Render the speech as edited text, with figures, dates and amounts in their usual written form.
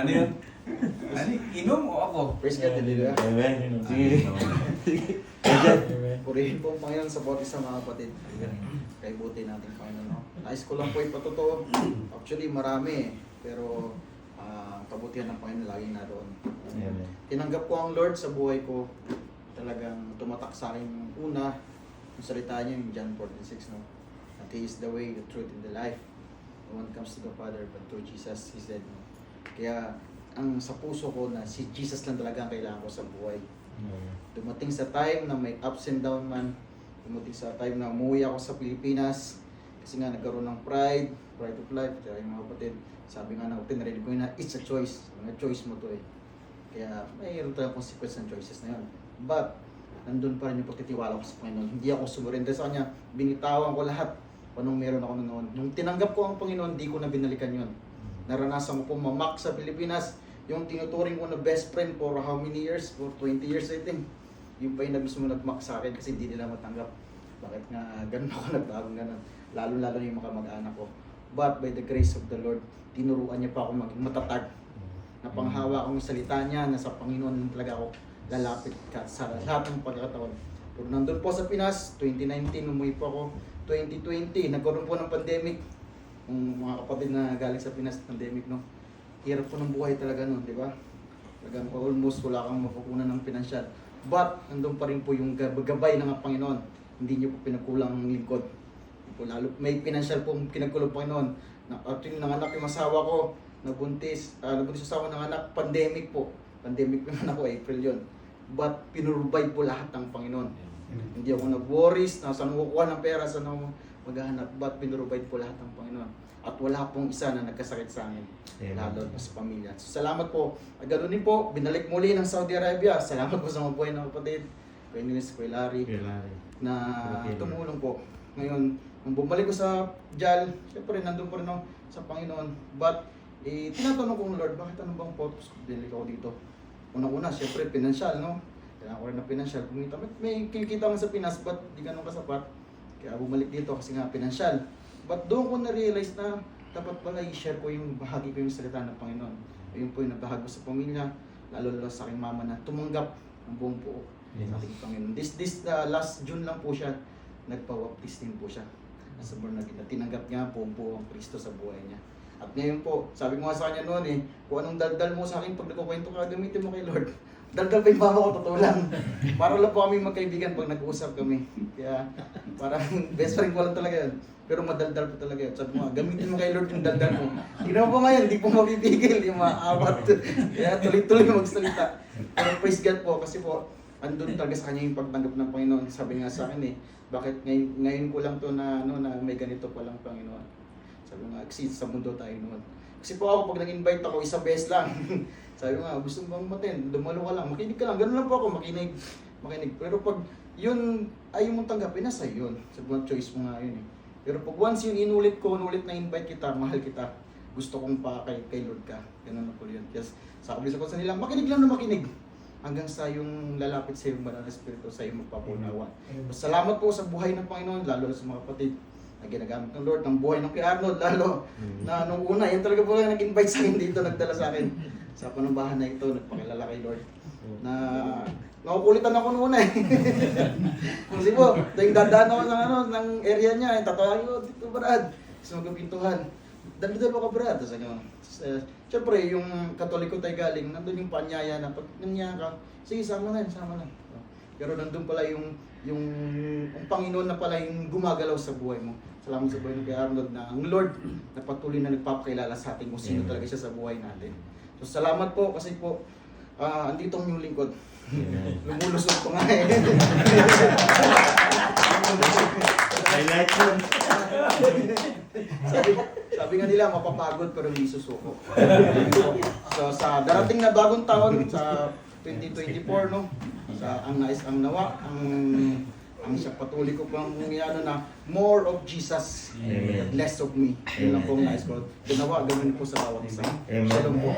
Ano yun? Ano? Inom o ako? Praise God, hallelujah. Amen. Sige. Purihin po ang Panginoon sa bawat isang mga kapatid. Kay buti natin Panginoon. No? Nais ko lang po ipatotoo. Actually, marami eh. Pero kabutihan ng Panginoon lagi na doon. Amen. Tinanggap ko ang Lord sa buhay ko. Talagang tumatak sa akin yung una. Yung salita niya, yung John 14:6, no? That He is the way, the truth, and the life. No one comes to the Father but through Jesus, He said. No? Kaya, ang sa puso ko na si Jesus lang talaga ang kailangan ko sa buhay. Dumating sa time na may ups and down man. Dumating sa time na umuwi ako sa Pilipinas. Kasi nga nagkaroon ng pride of life. Kaya yung mga kapatid, sabi nga ng kapatid, narinig ko na it's a choice. Mga choice mo to eh. Kaya mayroon tayong consequence ng choices na yun. But, nandun pa rin yung pagtitiwala ko sa Panginoon. Hindi ako sumurrender sa Kanya. Binitawan ko lahat. Anong meron ako noon. Nung tinanggap ko ang Panginoon, di ko na binalikan yun. Naranasan ko po mamak sa Pilipinas. Yung tinuturing ko na best friend for how many years? For 20 years I think. Yung pa yung mismo nagmak sa akin kasi hindi nila matanggap. Bakit nga ganun ako nagbagong ganun. Lalo-lalo yung mga kamag-anak ko. But by the grace of the Lord, tinuruan niya pa ako maging matatag. Napanghawa akong salita niya na sa Panginoon talaga ako lalapit ka sa lahat ng pagkakataon. Pero nandun po sa Pinas, 2019 umuwi po ako. 2020, nagkaroon po ng pandemic. Yung mga kapatid na galing sa Pinas, pandemic, no? Hirap po ng buhay talaga nun, di ba? Talagang almost wala kang mapukunan ng pinansyal. But, nandun pa rin po yung gabay ng Panginoon. Hindi niyo po pinagkulang ang lingkod. Po, lalo, may pinansyal po pinagkulang Panginoon. Actually, nanganak yung asawa ko, nabuntis asawa ng anak, pandemic po. Pandemic yung anak ko, April yun. But, pinurubay po lahat ng Panginoon. Hindi ako nag-worries, saan ko kuha ng pera, saan ako maghahanap. But, pinurubay po lahat ng Panginoon. At wala pong isa na nagkasakit sa amin, lalo pa sa pamilya. So, salamat po. At ganoon din po, binalik muli ng Saudi Arabia. Salamat po sa mga buhay ng kapatid, kay Nils, kay Larry, na tumulong po. Ngayon, nung bumalik ko sa JAL, syempre nandun po rin ako sa Panginoon. But, tinatanong ko ng Lord, bakit ano bang purpose ko? Binalik ako dito. Unang-una, syempre, pinansyal, no? Kailangan ko rin ng pinansyal. May kinikita man sa Pinas, but di ganun kasapat. Kaya bumalik dito kasi nga pinansyal. But doon ko na-realize na dapat pala i-share ko yung bahagi ko yung salita ng Panginoon. Ayun po yung nabahagi ko sa pamilya, lalo sa aking mama na tumanggap ng buong buo sa ating Panginoon. This last June lang po siya, nagpa-baptism po siya. As a born again, tinanggap niya buong buo ang Kristo sa buhay niya. At ngayon po, sabi ko nga sa kanya noon kung anong daldal mo sa akin pag nagkukwento ka, gamitin mo kay Lord. Daldal pa yung mama ko, totoo lang. Para lang po kami magkaibigan pag nag-uusap kami. Kaya parang best friend ko lang talaga yun. Pero madaldal po talaga yun. Sabi mo, gamitin mo kay Lord yung daldal mo. Tignan mo po ngayon, hindi po mapipigil, yung maawat. Kaya tuloy-tuloy magsalita. Pero praise God po, kasi po, andun talaga sa kanya yung pagtanggap ng Panginoon. Sabi nga sa akin bakit ngayon ko lang to na may ganito pa lang Panginoon. Sabi nga, exceed sa mundo tayo noon. Kasi po ako, pag nag-invite ako, isang beses lang. Sabi nga, gusto mo bang matin? Dumalo ka lang, makinig ka lang. Ganun lang po ako, makinig. Pero pag yun, ayaw mong tanggapin, nasa yun. Sabi nga, choice mo nga yun Pero pag once yung inulit na invite kita, mahal kita, gusto kong pa kay Lord ka. Ganun na po yun. Yes, sabi ko sa nila, makinig lang na makinig. Hanggang sa yung lalapit sa yung banal na Espiritu, sa yung magpapunawa. Salamat po sa buhay ng Panginoon, lalo sa mga kapatid na ginagamit ng Lord, ng buhay ng kay Arnold, lalo na nung una, yan talaga po lang nag-invite sa akin dito, nagdala sa akin sa panambahan na ito, nagpakilala kay Lord. Na nakukulitan ako noon Kasi po, dahil dadaan ako ng area niya, tatawagin ko, dito Brad, gusto magpintuhan. Dali-dali ka Brad, tapos siyempre, yung Katoliko tayo galing, nandun yung panyaya na pag nangyaya ka, sige, sama na. Pero nandun pala yung Panginoon na pala yung gumagalaw sa buhay mo. Salamat sa buhay ng kay Arnold na ang Lord na patuloy na nagpapakilala sa atin kung sino talaga siya sa buhay natin. So salamat po kasi po, andito ang yung lingkod. Lumulusog ko nga Highlight yun. sabi nga nila, mapapagod pero hindi susuko. So sa darating na bagong taon, sa 2024, no? Ang nawa, ang siya patuloy ko pang na more of Jesus, less of me. Yun lang po ang nais ko. Ginawa, gawin po sa bawat isa. Shalom po.